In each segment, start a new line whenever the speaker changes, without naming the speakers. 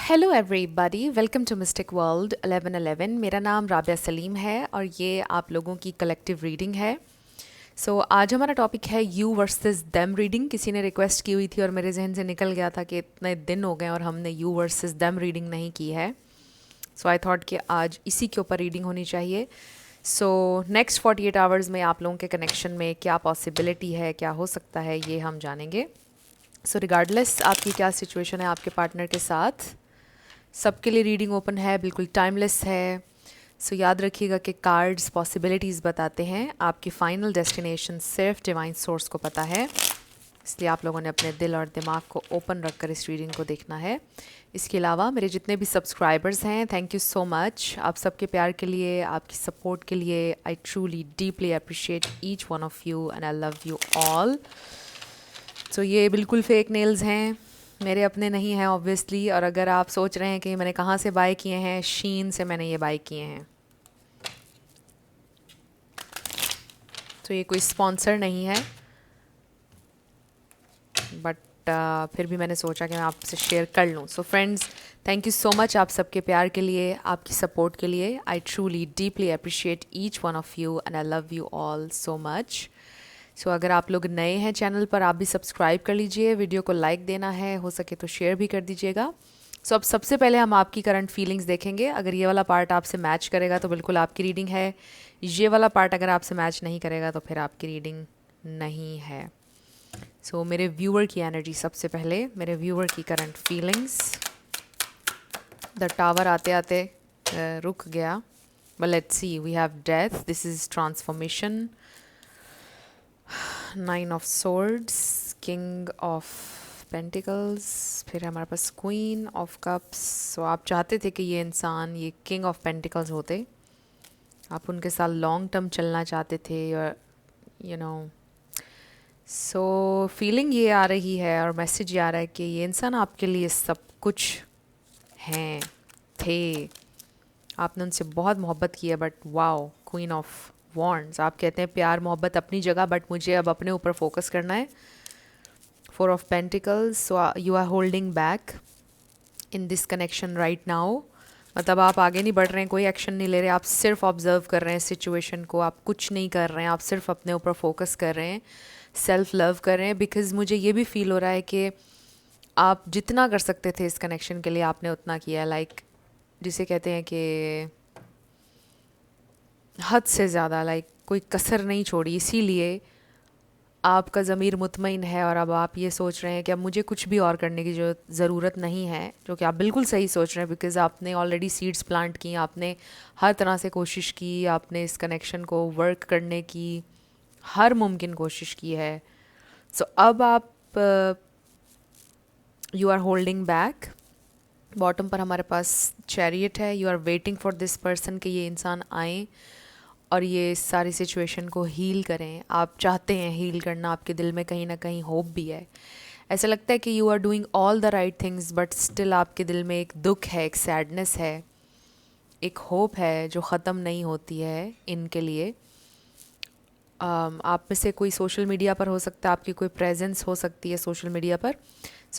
Hello everybody, welcome to mystic world 1111। मेरा नाम राबिया सलीम है और ये आप लोगों की कलेक्टिव रीडिंग है। आज हमारा टॉपिक है यू वर्सेस देम रीडिंग। किसी ने रिक्वेस्ट की हुई थी और मेरे जहन से निकल गया था कि इतने दिन हो गए और हमने यू वर्सेस देम रीडिंग नहीं की है। आई थॉट कि आज इसी के ऊपर रीडिंग होनी चाहिए। नेक्स्ट 48 आवर्स में आप लोगों के कनेक्शन में क्या पॉसिबिलिटी है, क्या हो सकता है, ये हम जानेंगे। रिगार्डलेस आपकी क्या सिचुएशन है आपके पार्टनर के साथ, सबके लिए रीडिंग ओपन है, बिल्कुल टाइमलेस है। याद रखिएगा कि कार्ड्स पॉसिबिलिटीज़ बताते हैं, आपकी फ़ाइनल डेस्टिनेशन सिर्फ डिवाइन सोर्स को पता है। इसलिए आप लोगों ने अपने दिल और दिमाग को ओपन रखकर इस रीडिंग को देखना है। इसके अलावा मेरे जितने भी सब्सक्राइबर्स हैं, थैंक यू सो मच आप सबके प्यार के लिए, आपकी सपोर्ट के लिए। I truly deeply appreciate each one of you and I love you all. ये बिल्कुल फेक नेल्स हैं, मेरे अपने नहीं हैं ऑब्वियसली। और अगर आप सोच रहे हैं कि मैंने कहाँ से बाय किए हैं, शीन से मैंने ये बाय किए हैं। ये कोई स्पॉन्सर नहीं है, बट फिर भी मैंने सोचा कि मैं आपसे शेयर कर लूँ। Friends, thank you so much आप सबके प्यार के लिए, आपकी सपोर्ट के लिए। I truly deeply appreciate each one of you and I love you all so much. अगर आप लोग नए हैं चैनल पर, आप भी सब्सक्राइब कर लीजिए, वीडियो को लाइक देना है, हो सके तो शेयर भी कर दीजिएगा। अब सबसे पहले हम आपकी करंट फीलिंग्स देखेंगे। अगर ये वाला पार्ट आपसे मैच करेगा तो बिल्कुल आपकी रीडिंग है। ये वाला पार्ट अगर आपसे मैच नहीं करेगा तो फिर आपकी रीडिंग नहीं है। मेरे व्यूअर की एनर्जी सबसे पहले, मेरे व्यूअर की करंट फीलिंग्स। द टावर आते आते रुक गया। But let's see, we have death, this is transformation, 9 of swords, king of pentacles, फिर हमारे पास क्वीन ऑफ कप्स। आप चाहते थे कि ये इंसान, ये किंग ऑफ पेंटिकल्स होते, आप उनके साथ लॉन्ग टर्म चलना चाहते थे, यू नो। फीलिंग ये आ रही है और मैसेज ये आ रहा है कि ये इंसान आपके लिए सब कुछ हैं, थे। आपने उनसे बहुत मोहब्बत की है, but wow, queen of wands. आप कहते हैं प्यार मोहब्बत अपनी जगह, बट मुझे अब अपने ऊपर फोकस करना है। 4 of pentacles, you are holding back in this connection right now. मतलब आप आगे नहीं बढ़ रहे हैं, कोई एक्शन नहीं ले रहे, आप सिर्फ ऑब्जर्व कर रहे हैं सिचुएशन को, आप कुछ नहीं कर रहे हैं, आप सिर्फ अपने ऊपर फोकस कर रहे हैं, सेल्फ लव कर रहे हैं। बिकॉज मुझे ये भी फील हो रहा है कि आप जितना कर सकते थे इस कनेक्शन के लिए, आपने उतना किया। लाइक जिसे कहते हैं कि हद से ज़्यादा, लाइक कोई कसर नहीं छोड़ी। इसीलिए आपका ज़मीर मुतमईन है और अब आप ये सोच रहे हैं कि अब मुझे कुछ भी और करने की जो ज़रूरत नहीं है, जो कि आप बिल्कुल सही सोच रहे हैं। बिकॉज़ आपने ऑलरेडी सीड्स प्लांट की, आपने हर तरह से कोशिश की, आपने इस कनेक्शन को वर्क करने की हर मुमकिन कोशिश की है। अब आप you are holding back. Bottom पर हमारे पास चैरियट है, you are waiting for this person कि ये इंसान आए और ये सारी सिचुएशन को हील करें। आप चाहते हैं हील करना, आपके दिल में कहीं ना कहीं होप भी है। ऐसा लगता है कि you are doing all the right things, but still आपके दिल में एक दुख है, एक सैडनेस है, एक होप है जो ख़त्म नहीं होती है इनके लिए। आप में से कोई सोशल मीडिया पर हो सकता है, आपकी कोई प्रेजेंस हो सकती है सोशल मीडिया पर।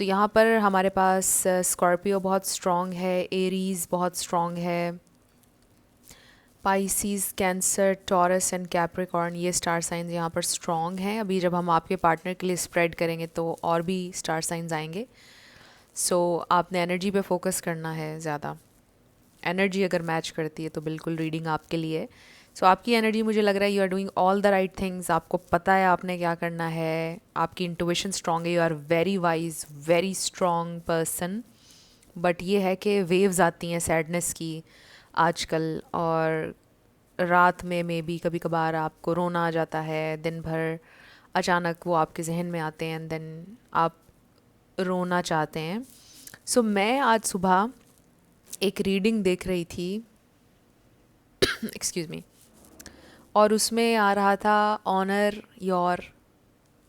यहाँ पर हमारे पास स्कॉर्पियो बहुत स्ट्रॉन्ग है, एरीज़ बहुत स्ट्रॉन्ग है, Pisces, cancer, taurus and Capricorn, ये स्टार साइंस यहाँ पर स्ट्रॉन्ग हैं। अभी जब हम आपके पार्टनर के लिए स्प्रेड करेंगे तो और भी स्टार साइंस आएंगे। आपने एनर्जी पे फोकस करना है ज़्यादा। एनर्जी अगर मैच करती है तो बिल्कुल रीडिंग आपके लिए। आपकी एनर्जी, मुझे लग रहा है you are doing all the right things, आपको पता है आपने क्या करना है, आपकी इंट्यूशन स्ट्रॉन्ग है, you are very wise, very strong person. But ये है कि वेव्स आती हैं सैडनेस की आजकल, और रात में मे बी कभी कभार आपको रोना आ जाता है, दिन भर अचानक वो आपके जहन में आते हैं एंड देन आप रोना चाहते हैं। मैं आज सुबह एक रीडिंग देख रही थी एक्सक्यूज़ मी, और उसमें आ रहा था ऑनर योर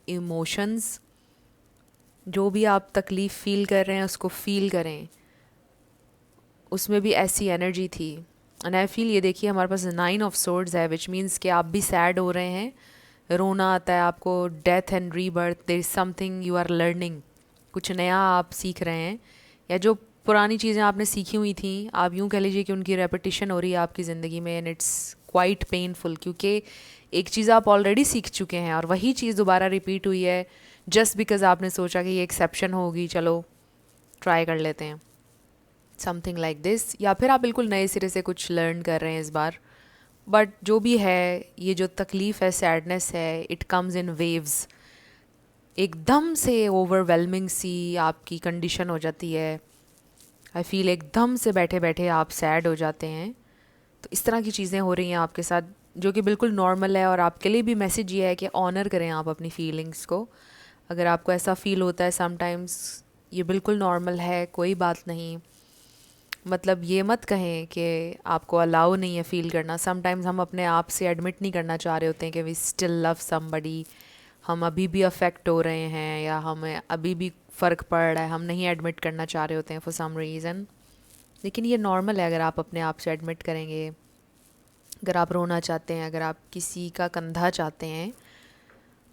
इमोशंस। जो भी आप तकलीफ़ फ़ील कर रहे हैं उसको फ़ील करें। उसमें भी ऐसी एनर्जी थी एंड आई फील, ये देखिए हमारे पास 9 ऑफ सोर्ड्स है, विच मीन्स कि आप भी सैड हो रहे हैं, रोना आता है आपको, death and rebirth, there is something you are learning, कुछ नया आप सीख रहे हैं, या जो पुरानी चीज़ें आपने सीखी हुई थी, आप यूँ कह लीजिए कि उनकी रेपिटिशन हो रही है आपकी ज़िंदगी में, एंड इट्स क्वाइट पेनफुल, क्योंकि एक चीज़ आप ऑलरेडी सीख चुके हैं और वही चीज़ दोबारा रिपीट हुई है जस्ट बिकॉज आपने सोचा कि ये एक्सेप्शन होगी, चलो ट्राई कर लेते हैं, समथिंग लाइक दिस। या फिर आप बिल्कुल नए सिरे से कुछ लर्न कर रहे हैं इस बार। बट जो भी है, ये जो तकलीफ़ है, सैडनेस है, इट कम्स इन वेव्स। एकदम से ओवरवेलमिंग सी आपकी कंडीशन हो जाती है, आई फील एकदम से बैठे बैठे आप सैड हो जाते हैं। तो इस तरह की चीज़ें हो रही हैं आपके साथ, जो कि बिल्कुल नॉर्मल है। और आपके लिए भी मैसेज ये है कि ऑनर करें आप अपनी फीलिंग्स को। अगर आपको ऐसा फील होता है समटाइम्स, ये बिल्कुल नॉर्मल है, कोई बात नहीं। मतलब ये मत कहें कि आपको अलाउ नहीं है फ़ील करना। समटाइम्स हम अपने आप से एडमिट नहीं करना चाह रहे होते हैं कि वी स्टिल लव समबडी, हम अभी भी अफेक्ट हो रहे हैं या हमें अभी भी फ़र्क पड़ रहा है, हम नहीं एडमिट करना चाह रहे होते हैं फॉर सम रीज़न। लेकिन ये नॉर्मल है अगर आप अपने आप से एडमिट करेंगे। अगर आप रोना चाहते हैं, अगर आप किसी का कंधा चाहते हैं,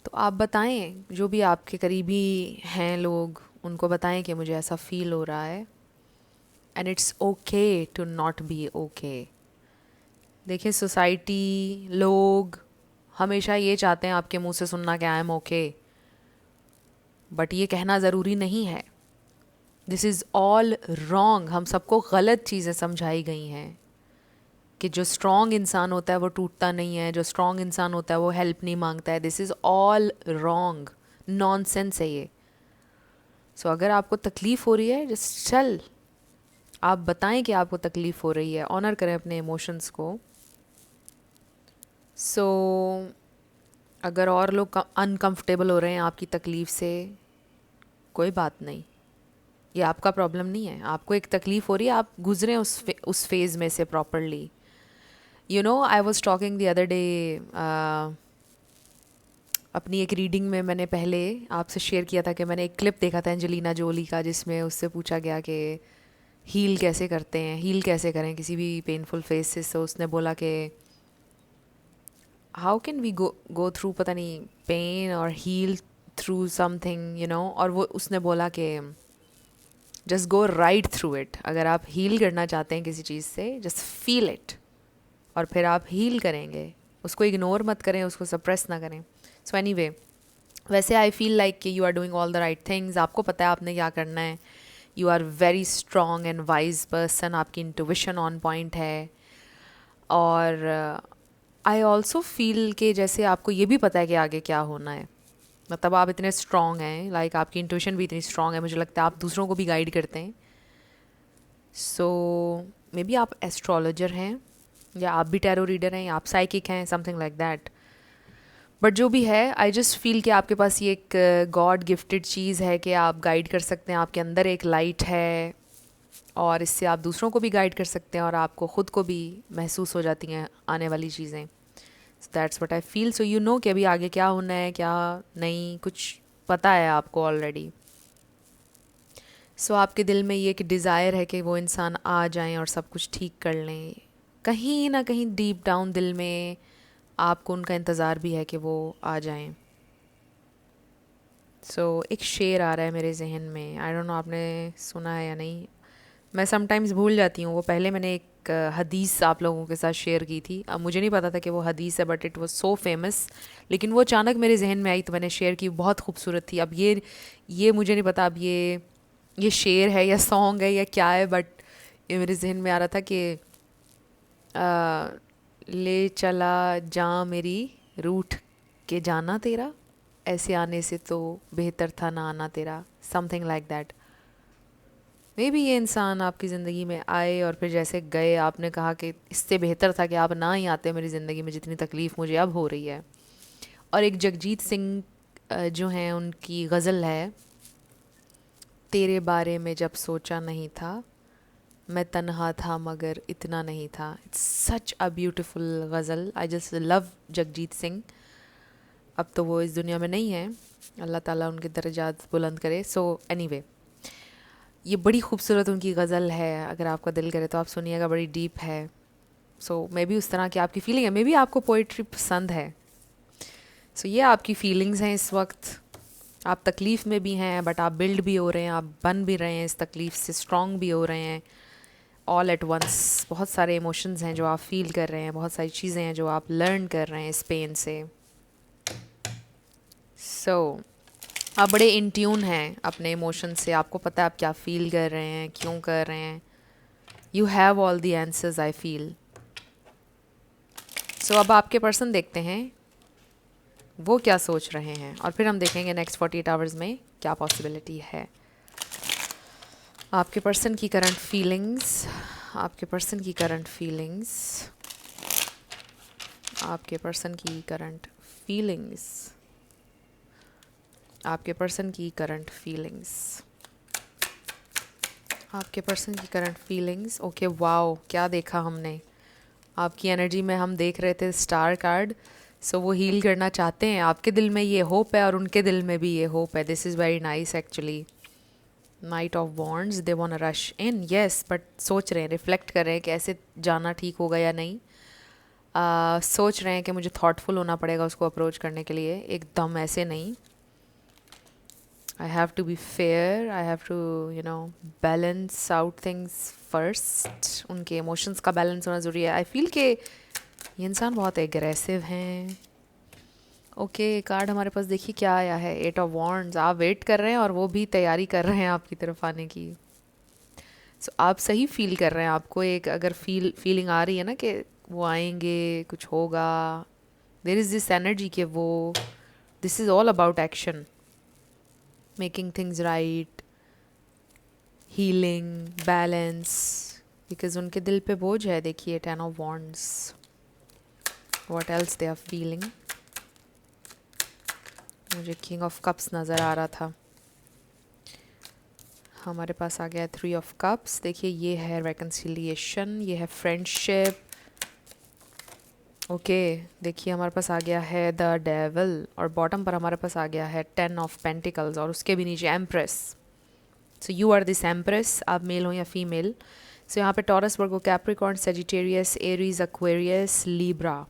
तो आप बताएं, जो भी आपके करीबी हैं लोग, उनको बताएं कि मुझे ऐसा फ़ील हो रहा है, and it's okay to not be okay. देखिए, सोसाइटी, लोग हमेशा ये चाहते हैं आपके मुंह से सुनना कि आई एम ओके, बट ये कहना ज़रूरी नहीं है। This is all wrong. हम सबको गलत चीज़ें समझाई गई हैं कि जो स्ट्रॉन्ग इंसान होता है वो टूटता नहीं है, जो स्ट्रॉन्ग इंसान होता है वो हेल्प नहीं मांगता है। This is all wrong, nonsense है ये। सो अगर आपको तकलीफ़ हो रही है, जस्ट चल, आप बताएं कि आपको तकलीफ़ हो रही है, ऑनर करें अपने इमोशंस को। सो अगर और लोग अनकंफर्टेबल हो रहे हैं आपकी तकलीफ़ से, कोई बात नहीं, ये आपका प्रॉब्लम नहीं है। आपको एक तकलीफ़ हो रही है, आप गुजरें उस फेज़ में से properly. You know, I was talking the other day, अपनी एक रीडिंग में मैंने पहले आपसे शेयर किया था कि मैंने एक क्लिप देखा था एंजेलिना जोली का, जिसमें उससे पूछा गया कि हील कैसे करते हैं, हील कैसे करें किसी भी पेनफुल फेज से। तो उसने बोला कि how can we go through, पता नहीं, पेन और heal through something, you know. और वो उसने बोला कि just go right through it. अगर आप हील करना चाहते हैं किसी चीज़ से, जस्ट फील इट, और फिर आप हील करेंगे। उसको इग्नोर मत करें, उसको सप्रेस ना करें। सो एनीवे, वैसे आई फील लाइक कि you are doing all the right things. आपको पता है आपने क्या करना है। You are very strong and wise person, आपकी इंट्यूशन ऑन पॉइंट है। और आई ऑल्सो फील कि जैसे आपको ये भी पता है कि आगे क्या होना है। मतलब आप इतने स्ट्रॉन्ग हैं, लाइक आपकी इंट्यूशन भी इतनी स्ट्रॉन्ग है, मुझे लगता है आप दूसरों को भी गाइड करते हैं। सो मे बी आप एस्ट्रोलॉजर हैं, या आप भी टैरो रीडर हैं, या आप साइकिक हैं, समथिंग लाइक दैट। बट जो भी है, आई जस्ट फील कि आपके पास ये एक गॉड गिफ्टेड चीज़ है कि आप गाइड कर सकते हैं। आपके अंदर एक लाइट है और इससे आप दूसरों को भी गाइड कर सकते हैं, और आपको ख़ुद को भी महसूस हो जाती हैं आने वाली चीज़ें। So that's what I feel. So you know कि अभी आगे क्या होना है, क्या नहीं, कुछ पता है आपको ऑलरेडी। सो आपके दिल में ये एक डिज़ायर है कि वो इंसान आ जाएं और सब कुछ ठीक कर लें। कहीं ना कहीं डीप डाउन दिल में आपको उनका इंतज़ार भी है कि वो आ जाएं। सो एक शेर आ रहा है मेरे जहन में, आई डोंट नो आपने सुना है या नहीं। मैं समटाइम्स भूल जाती हूँ। वो पहले मैंने एक हदीस आप लोगों के साथ शेयर की थी। अब मुझे नहीं पता था कि वो हदीस है, but it was so famous. लेकिन वो अचानक मेरे जहन में आई तो मैंने शेयर की, बहुत खूबसूरत थी। अब ये मुझे नहीं पता अब ये शेर है या सॉन्ग है या क्या है, बट ये मेरे जहन में आ रहा था कि ले चला जा मेरी रूठ के जाना तेरा, ऐसे आने से तो बेहतर था ना आना तेरा, something like that. May be ये इंसान आपकी ज़िंदगी में आए और फिर जैसे गए, आपने कहा कि इससे बेहतर था कि आप ना ही आते मेरी ज़िंदगी में, जितनी तकलीफ़ मुझे अब हो रही है। और एक जगजीत सिंह जो हैं, उनकी गज़ल है, तेरे बारे में जब सोचा नहीं था, मैं तन्हा था मगर इतना नहीं था। It's such a beautiful ghazal. I just love Jagjit Singh. अब तो वो इस दुनिया में नहीं है, अल्लाह ताला उनके दर्जात बुलंद करे। सो एनीवे, ये बड़ी खूबसूरत उनकी गज़ल है। अगर आपका दिल करे तो आप सुनिएगा, बड़ी डीप है। सो मे बी उस तरह की आपकी फीलिंग है, मे बी आपको पोइट्री पसंद है। सो ये आपकी फीलिंग्स हैं इस वक्त। आप तकलीफ़ में भी हैं बट आप बिल्ड भी हो रहे हैं, आप बन भी रहे हैं, इस तकलीफ़ से स्ट्रॉन्ग भी हो रहे हैं ऑल एट वंस। बहुत सारे इमोशंस हैं जो आप फील कर रहे हैं, बहुत सारी चीज़ें हैं जो आप लर्न कर रहे हैं इस पेन से। सो आप बड़े इन ट्यून हैं अपने इमोशन से, आपको पता है आप क्या फील कर रहे हैं, क्यों कर रहे हैं। You have all the answers I feel. So अब आपके पर्सन देखते हैं वो क्या सोच रहे हैं, और फिर हम देखेंगे नेक्स्ट 48 आवर्स में क्या पॉसिबिलिटी है। आपके पर्सन की करंट फीलिंग्स, आपके पर्सन की करंट फीलिंग्स, आपके पर्सन की करंट फीलिंग्स, आपके पर्सन की करंट फीलिंग्स, आपके पर्सन की करंट फीलिंग्स। ओके वाओ, क्या देखा हमने आपकी एनर्जी में, हम देख रहे थे स्टार कार्ड। सो वो हील करना चाहते हैं, आपके दिल में ये होप है और उनके दिल में भी ये होप है। This is very nice actually. Knight of wands, they want to rush in, yes, but सोच रहे हैं, रिफ्लेक्ट कर रहे हैं कि ऐसे जाना ठीक होगा या नहीं। सोच रहे हैं कि मुझे थॉटफुल होना पड़ेगा उसको अप्रोच करने के लिए, एकदम ऐसे नहीं। I have to be fair, I have to balance out things first. उनके इमोशंस का बैलेंस होना ज़रूरी है। आई फील कि ये इंसान बहुत एग्रेसिव हैं। ओके, कार्ड हमारे पास देखिए क्या आया है, 8 ऑफ वॉन्ड्स। आप वेट कर रहे हैं और वो भी तैयारी कर रहे हैं आपकी तरफ आने की। सो आप सही फील कर रहे हैं, आपको एक अगर फीलिंग आ रही है ना कि वो आएंगे, कुछ होगा, देयर इज़ दिस एनर्जी कि वो, this is all about action, making things right, healing, balance, because उनके दिल पे बोझ है। देखिए 10 of wands, what else they are feeling. मुझे किंग ऑफ कप्स नज़र आ रहा था। हमारे पास आ गया है 3 ऑफ कप्स। देखिए ये है रेकन्सिलिएशन, ये है फ्रेंडशिप। ओके, देखिए हमारे पास आ गया है द डेविल, और बॉटम पर हमारे पास आ गया है 10 ऑफ पेंटिकल्स, और उसके भी नीचे empress. So you are this empress, आप मेल हो या फीमेल। सो यहाँ पे Taurus, Virgo, Capricorn, Sagittarius, Aries, Aquarius, Libra,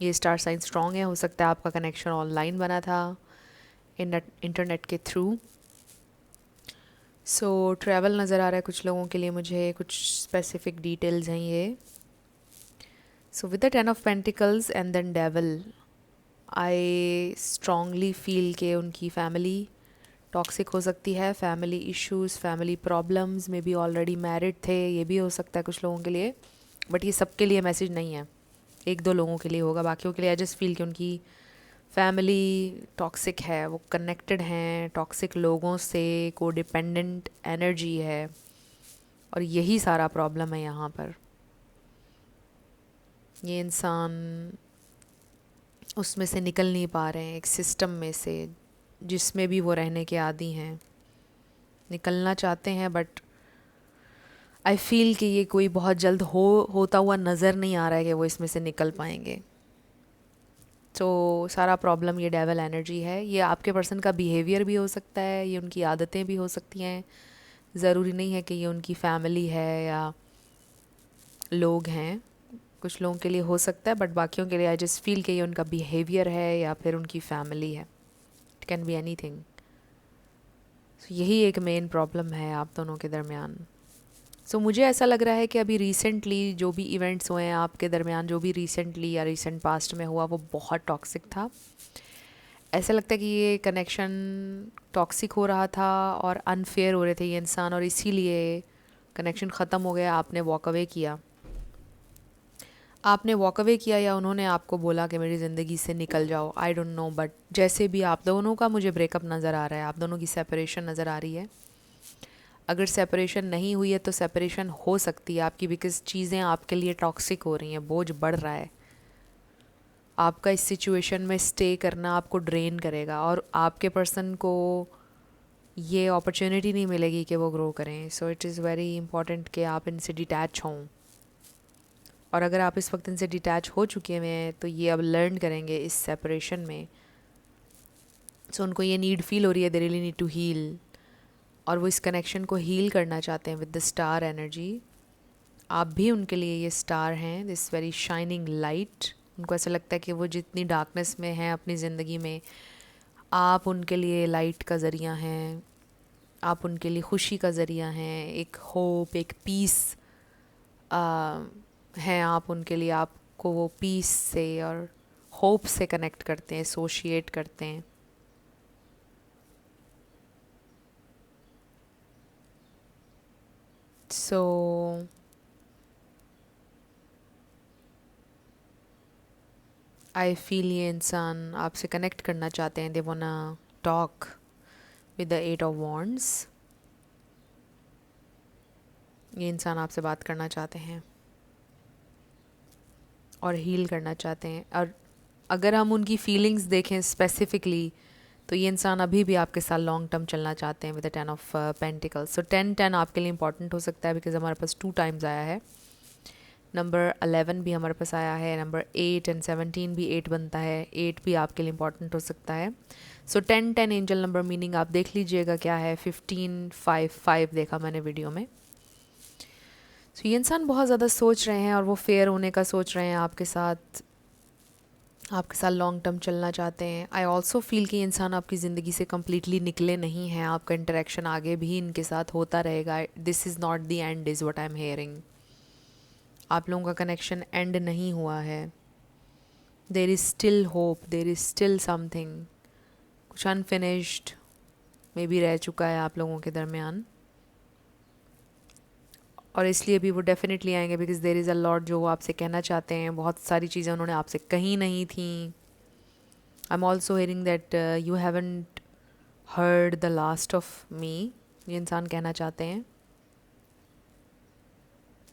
ये स्टार साइन स्ट्रॉन्ग है। हो सकता है आपका कनेक्शन ऑनलाइन बना था, इंटरनेट के थ्रू। सो ट्रैवल नज़र आ रहा है कुछ लोगों के लिए मुझे, कुछ स्पेसिफिक डिटेल्स हैं ये। So with the 10 of pentacles and then devil, I strongly feel कि उनकी फैमिली टॉक्सिक हो सकती है, फैमिली इश्यूज़, फैमिली प्रॉब्लम्स, में भी ऑलरेडी मैरिड थे, ये भी हो सकता है कुछ लोगों के लिए, बट ये सबके लिए मैसेज नहीं है, 1-2 लोगों के लिए होगा। बाकियों के लिए आई जस्ट फील कि उनकी फैमिली टॉक्सिक है, वो कनेक्टेड हैं टॉक्सिक लोगों से, को डिपेंडेंट एनर्जी है, और यही सारा प्रॉब्लम है यहाँ पर। ये इंसान उसमें से निकल नहीं पा रहे हैं, एक सिस्टम में से जिसमें भी वो रहने के आदी हैं, निकलना चाहते हैं, बट आई फील कि ये कोई बहुत जल्द होता हुआ नज़र नहीं आ रहा है कि वो इसमें से निकल पाएंगे। तो सारा प्रॉब्लम ये डेवल एनर्जी है। ये आपके पर्सन का बिहेवियर भी हो सकता है, ये उनकी आदतें भी हो सकती हैं, ज़रूरी नहीं है कि ये उनकी फैमिली है या लोग हैं। कुछ लोगों के लिए हो सकता है, बट बाकियों के लिए आई जस्ट फील कि ये उनका बिहेवियर है या फिर उनकी फैमिली है। It can be anything. So यही एक मेन प्रॉब्लम है आप दोनों के दरमियान। सो मुझे ऐसा लग रहा है कि अभी रिसेंटली जो भी इवेंट्स हुए हैं आपके दरमियान, जो भी रिसेंटली या रिसेंट पास्ट में हुआ, वो बहुत टॉक्सिक था। ऐसा लगता है कि ये कनेक्शन टॉक्सिक हो रहा था और अनफेयर हो रहे थे ये इंसान, और इसीलिए कनेक्शन ख़त्म हो गया, आपने वॉक अवे किया। आपने वॉक अवे किया या उन्होंने आपको बोला कि मेरी ज़िंदगी से निकल जाओ, आई डोंट नो, बट जैसे भी आप दोनों का मुझे ब्रेकअप नज़र आ रहा है, आप दोनों की सेपरेशन नज़र आ रही है। अगर सेपरेशन नहीं हुई है तो सेपरेशन हो सकती है आपकी, बिकॉज़ चीज़ें आपके लिए टॉक्सिक हो रही हैं, बोझ बढ़ रहा है। आपका इस सिचुएशन में स्टे करना आपको ड्रेन करेगा, और आपके पर्सन को ये अपॉर्चुनिटी नहीं मिलेगी कि वो ग्रो करें। So it is very important कि आप इनसे डिटैच हों, और अगर आप इस वक्त इनसे डिटैच हो चुके हुए हैं तो ये अब लर्न करेंगे इस सेपरेशन में। सो उनको ये नीड फील हो रही है, they really need to heal, और वो इस कनेक्शन को हील करना चाहते हैं विद द स्टार एनर्जी। आप भी उनके लिए ये स्टार हैं, दिस वेरी शाइनिंग लाइट। उनको ऐसा लगता है कि वो जितनी डार्कनेस में हैं अपनी ज़िंदगी में, आप उनके लिए लाइट का ज़रिया हैं, आप उनके लिए खुशी का ज़रिया हैं, एक होप, एक पीस हैं आप उनके लिए। आपको वो पीस से और होप से कनेक्ट करते हैं, एसोशिएट करते हैं। सो आई फील ये इंसान आपसे कनेक्ट करना चाहते हैं। They wanna talk with the 8 of Wands। ये इंसान आपसे बात करना चाहते हैं और हील करना चाहते हैं। और अगर हम उनकी फीलिंग्स देखें स्पेसिफिकली, तो ये इंसान अभी भी आपके साथ लॉन्ग टर्म चलना चाहते हैं विद द 10 of Pentacles। सो 10-10 आपके लिए इंपॉर्टेंट हो सकता है बिकॉज हमारे पास 2 टाइम्स आया है। नंबर 11 भी हमारे पास आया है, नंबर 8 एंड 17 भी 8 बनता है, 8 भी आपके लिए इंपॉर्टेंट हो सकता है। सो 10-10 एंजल नंबर मीनिंग आप देख लीजिएगा क्या है। 15-5-5 देखा मैंने वीडियो में। सो ये इंसान बहुत ज़्यादा सोच रहे हैं और वो फेयर होने का सोच रहे हैं आपके साथ लॉन्ग टर्म चलना चाहते हैं। आई ऑल्सो फील कि इंसान आपकी ज़िंदगी से कम्प्लीटली निकले नहीं हैं, आपका इंटरेक्शन आगे भी इनके साथ होता रहेगा। This is not the end is what I am hearing. आप लोगों का कनेक्शन एंड नहीं हुआ है। There is still hope, there is still something, कुछ अनफिनिश्ड में भी रह चुका है आप लोगों के दरमियान। और इसलिए भी वो डेफिनेटली आएंगे because there is a lot जो वो आपसे कहना चाहते हैं। बहुत सारी चीज़ें उन्होंने आपसे कही नहीं थी। I am also hearing that you haven't heard the last of me. ये इंसान कहना चाहते हैं,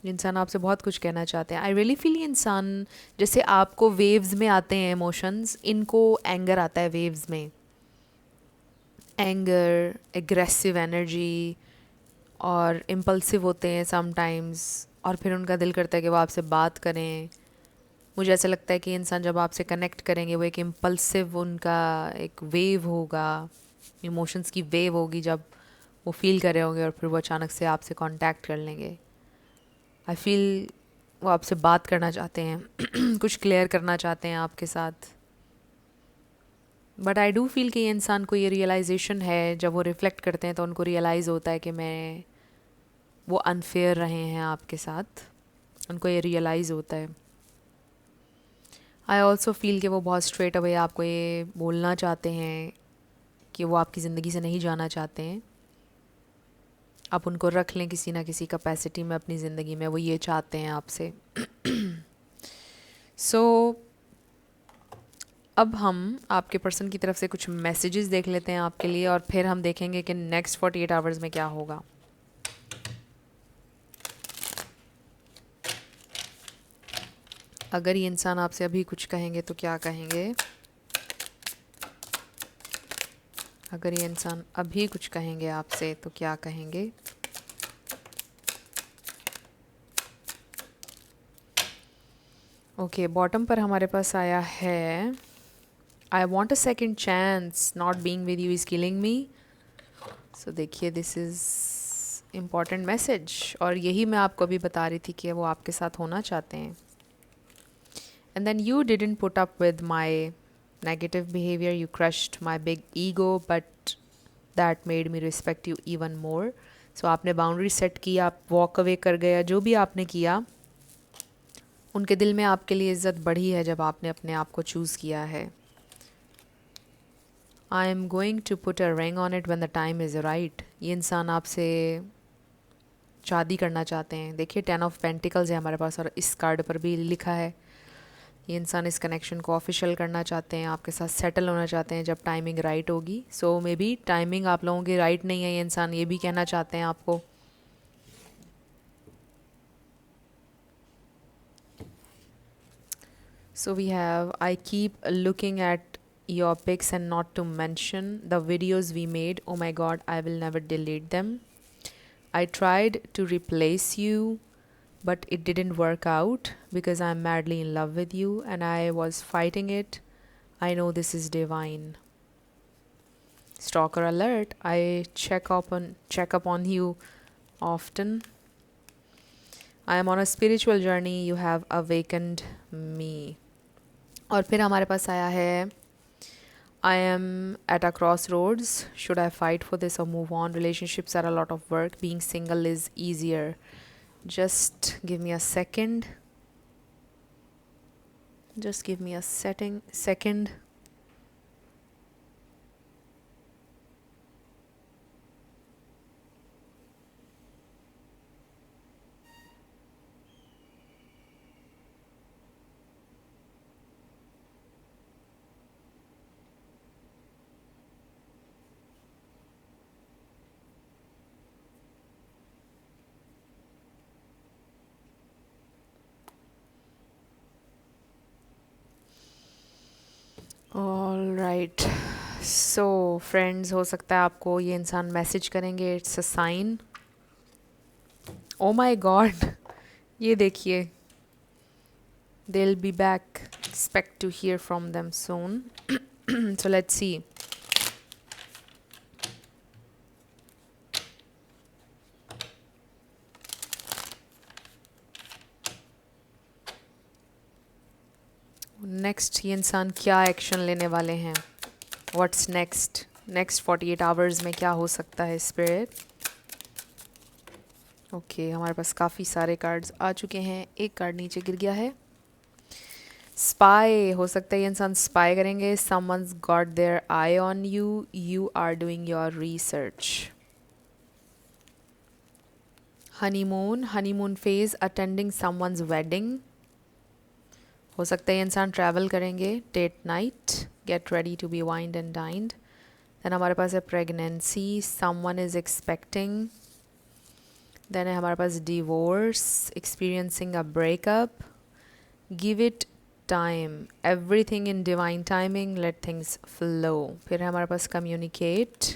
ये इंसान आपसे बहुत कुछ कहना चाहते हैं। आई रियली फील ये इंसान जैसे आपको वेव्स में आते हैं इमोशंस, इनको एंगर आता है वेव्स में। एंगर, एग्रेसिव एनर्जी, और इम्पल्सिव होते हैं समटाइम्स। और फिर उनका दिल करता है कि वो आपसे बात करें। मुझे ऐसा लगता है कि इंसान जब आपसे कनेक्ट करेंगे वो एक इम्पल्सिव, उनका एक वेव होगा, इमोशंस की वेव होगी जब वो फील कर रहे होंगे और फिर वो अचानक से आपसे कांटेक्ट कर लेंगे। आई फील वो आपसे बात करना चाहते हैं कुछ क्लियर करना चाहते हैं आपके साथ। बट आई डू फील कि ये इंसान को ये रियलाइजेशन है, जब वो रिफ्लेक्ट करते हैं तो उनको रियलाइज़ होता है कि वो अनफेयर रहे हैं आपके साथ। उनको ये रियलाइज़ होता है। आई ऑल्सो फील कि वो बहुत स्ट्रेट अवे आपको ये बोलना चाहते हैं कि वो आपकी ज़िंदगी से नहीं जाना चाहते हैं। आप उनको रख लें किसी ना किसी कैपेसिटी में अपनी ज़िंदगी में, वो ये चाहते हैं आपसे। सो अब हम आपके पर्सन की तरफ से कुछ मैसेजेस देख लेते हैं आपके लिए और फिर हम देखेंगे कि नेक्स्ट 48 आवर्स में क्या होगा। अगर ये इंसान आपसे अभी कुछ कहेंगे तो क्या कहेंगे? अगर ये इंसान अभी कुछ कहेंगे आपसे तो क्या कहेंगे? ओके, बॉटम पर हमारे पास आया है I want a second chance, not being with you is killing me. So देखिए, दिस इज़ इम्पॉर्टेंट मैसेज और यही मैं आपको अभी बता रही थी कि वो आपके साथ होना चाहते हैं। And then you didn't put up with my negative behaviour, you crushed my big ego, but that made me respect you even more. So आपने बाउंड्री सेट की, आप वॉक अवे कर गया, जो भी आपने किया उनके दिल में आपके लिए इज़्ज़त बढ़ी है जब आपने अपने आप को चूज़ किया है। I am going to put a ring on it when the time is right. ये इंसान आपसे शादी करना चाहते हैं। देखिए 10 ऑफ पेंटिकल्स है हमारे पास और इस कार्ड पर भी लिखा है ये इंसान इस कनेक्शन को ऑफिशियल करना चाहते हैं, आपके साथ सेटल होना चाहते हैं जब टाइमिंग राइट होगी। सो मे बी टाइमिंग आप लोगों की राइट नहीं है, ये इंसान ये भी कहना चाहते हैं आपको। So we have, I keep looking at your pics and not to mention the videos we made. Oh my god, I will never delete them. I tried to replace you, but it didn't work out because I'm madly in love with you and I was fighting it. I know this is divine. Stalker alert. I check up on you often. I am on a spiritual journey. You have awakened me. और फिर हमारे पास आया है I am at a crossroads. Should I fight for this or move on? Relationships are a lot of work. Being single is easier. Just give me a second. Just give me a second. All right, so friends, हो सकता है आपको ये इंसान message करेंगे. It's a sign. Oh my God, ये देखिए, they will be back. Expect to hear from them soon. So let's see. Next ये इंसान क्या एक्शन लेने वाले हैं? What's next? नेक्स्ट 48 आवर्स में क्या हो सकता है स्पिरिट? ओके, हमारे पास काफ़ी सारे कार्ड्स आ चुके हैं. एक कार्ड नीचे गिर गया है. स्पाई. हो सकता है ये इंसान स्पाई करेंगे. Someone's got their eye on you. You are doing your research. Honeymoon. Honeymoon phase. Attending someone's wedding. हो सकता है ये इंसान ट्रैवल करेंगे. Date night. Get ready to be wined and dined. Then हमारे पास है pregnancy. Someone is expecting. Then है हमारे पास divorce. Experiencing a breakup. Give it time. Everything in divine timing. Let things flow. फिर है हमारे पास communicate.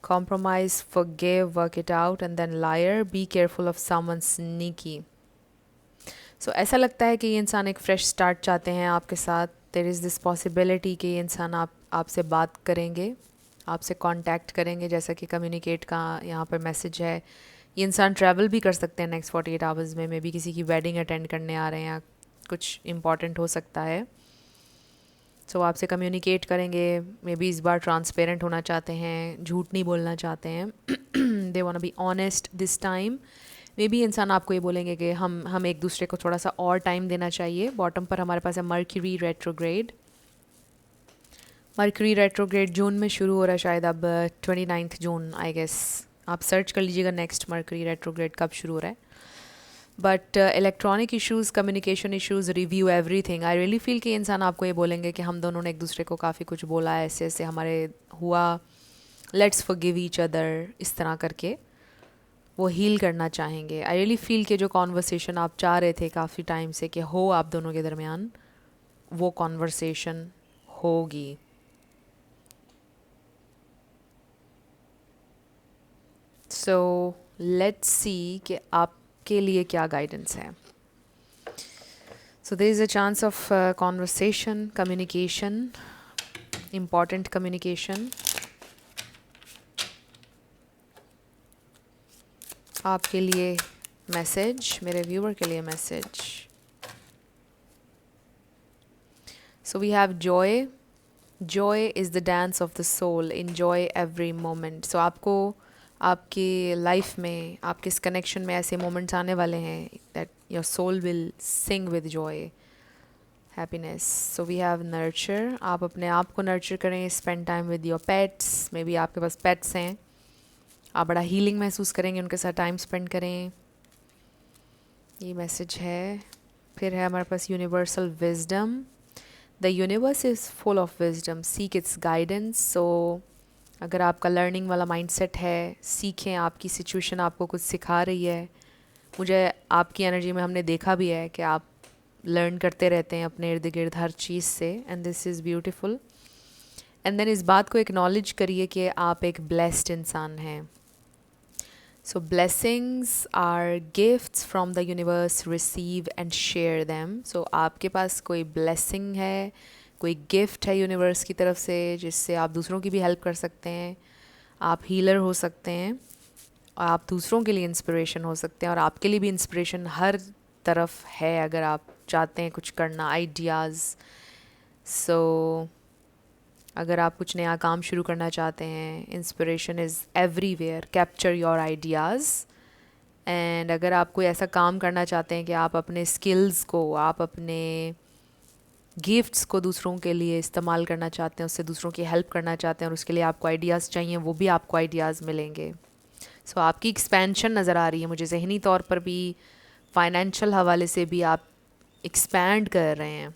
Compromise. Forgive. Work it out. And then liar. Be careful of someone sneaky. So ऐसा लगता है कि ये इंसान एक फ़्रेश स्टार्ट चाहते हैं आपके साथ. देर इज़ दिस पॉसिबिलिटी कि ये इंसान आपसे बात करेंगे, आपसे कांटेक्ट करेंगे, जैसा कि कम्युनिकेट का यहाँ पर मैसेज है. ये इंसान ट्रैवल भी कर सकते हैं नेक्स्ट 48 आवर्स में. मे बी किसी की वेडिंग अटेंड करने आ रहे हैं या कुछ इम्पॉर्टेंट हो सकता है. सो आपसे कम्युनिकेट करेंगे. मे बी इस बार ट्रांसपेरेंट होना चाहते हैं, झूठ नहीं बोलना चाहते हैं. They want to be honest this time. Maybe इंसान आपको ये बोलेंगे कि हम एक दूसरे को थोड़ा सा और टाइम देना चाहिए. बॉटम पर हमारे पास है मर्क्यूरी रेट्रोग्रेड. मर्क्यूरी रेट्रोग्रेड जून में शुरू हो रहा है शायद, अब 29 जून आई गेस. आप सर्च कर लीजिएगा नेक्स्ट मर्क्यूरी रेट्रोग्रेड कब शुरू हो रहा है. But electronic issues, communication issues, review everything. I really feel कि इंसान आपको ये बोलेंगे कि हम दोनों ने एक दूसरे को काफ़ी कुछ बोला है, ऐसे ऐसे हमारे हुआ, लेट्स फॉरगिव ईच अदर, इस तरह करके वो हील करना चाहेंगे. आई रियली फील कि जो कॉन्वर्सेशन आप चाह रहे थे काफ़ी टाइम से कि हो आप दोनों के दरमियान, वो कॉन्वर्सेशन होगी. सो लेट्स सी कि आपके लिए क्या गाइडेंस है. So there is a chance of conversation, communication, important communication. आपके लिए मैसेज, मेरे व्यूअर के लिए message. So we have joy. Joy is the dance of the soul. Enjoy every moment. So आपको आपकी लाइफ में, आपके इस कनेक्शन में ऐसे मोमेंट्स आने वाले हैं that your soul will sing with joy, happiness. So we have nurture. आप अपने आप को नर्चर करें. Spend time with your pets. Maybe आपके पास पेट्स हैं, आप बड़ा हीलिंग महसूस करेंगे उनके साथ टाइम स्पेंड करें. ये मैसेज है. फिर है हमारे पास universal wisdom. The universe is full of wisdom. Seek its guidance. So अगर आपका लर्निंग वाला माइंडसेट है, सीखें. आपकी सिचुएशन आपको कुछ सिखा रही है. मुझे आपकी एनर्जी में हमने देखा भी है कि आप लर्न करते रहते हैं अपने इर्द गिर्द हर चीज़ से, and this is beautiful. And then इस बात को एक्नॉलेज करिए कि आप एक ब्लेस्ड इंसान हैं. So blessings are gifts from the universe. Receive and share them. So आपके पास कोई blessing है, कोई gift है यूनिवर्स की तरफ से, जिससे आप दूसरों की भी हेल्प कर सकते हैं. आप हीलर हो सकते हैं, आप दूसरों के लिए इंस्पिरेशन हो सकते हैं, और आपके लिए भी इंस्पिरेशन हर तरफ है अगर आप चाहते हैं कुछ करना, आइडियाज़. सो अगर आप कुछ नया काम शुरू करना चाहते हैं, inspiration is everywhere, capture your ideas. And अगर आप कोई ऐसा काम करना चाहते हैं कि आप अपने स्किल्स को, आप अपने गिफ्ट्स को दूसरों के लिए इस्तेमाल करना चाहते हैं, उससे दूसरों की हेल्प करना चाहते हैं और उसके लिए आपको आइडियाज़ चाहिए, वो भी आपको आइडियाज़ मिलेंगे। सो आपकी एक्सपेंशन नज़र आ रही है मुझे, ज़हनी तौर पर भी, फाइनेंशियल हवाले से भी आप एक्सपैंड कर रहे हैं,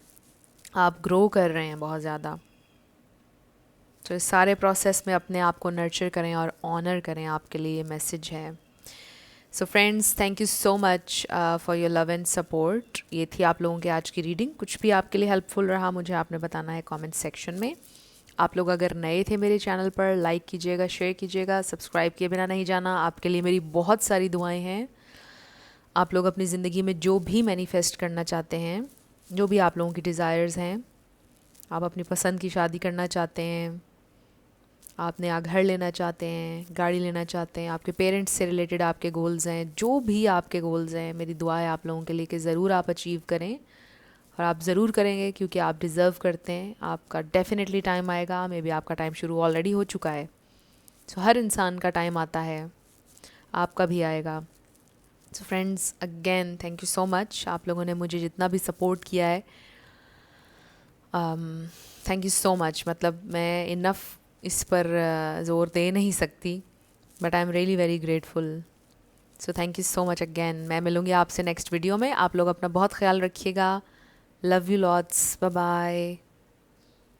आप ग्रो कर रहे हैं बहुत ज़्यादा। तो इस सारे प्रोसेस में अपने आप को नर्चर करें और ऑनर करें, आपके लिए ये मैसेज है। So friends, thank you so much for your love and support. ये थी आप लोगों की आज की रीडिंग। कुछ भी आपके लिए हेल्पफुल रहा मुझे आपने बताना है कमेंट सेक्शन में। आप लोग अगर नए थे मेरे चैनल पर, लाइक कीजिएगा, शेयर कीजिएगा, सब्सक्राइब किए बिना नहीं जाना। आपके लिए मेरी बहुत सारी दुआएं हैं। आप लोग अपनी ज़िंदगी में जो भी मैनिफेस्ट करना चाहते हैं, जो भी आप लोगों की डिज़ायर्स हैं, आप अपनी पसंद की शादी करना चाहते हैं, आप नया घर लेना चाहते हैं, गाड़ी लेना चाहते हैं, आपके पेरेंट्स से रिलेटेड आपके गोल्स हैं, जो भी आपके गोल्स हैं, मेरी दुआ है आप लोगों के लिए कि ज़रूर आप अचीव करें। और आप ज़रूर करेंगे क्योंकि आप डिज़र्व करते हैं। आपका डेफिनेटली टाइम आएगा, मे बी आपका टाइम शुरू ऑलरेडी हो चुका है। सो हर इंसान का टाइम आता है, आपका भी आएगा। So friends, again thank you so much. आप लोगों ने मुझे जितना भी सपोर्ट किया है, थैंक यू सो मच। मतलब मैं इनफ इस पर ज़ोर दे नहीं सकती, but I am really very grateful. So thank you so much again. मैं मिलूँगी आपसे नेक्स्ट वीडियो में। आप लोग अपना बहुत ख्याल रखिएगा। Love you lots, bye bye.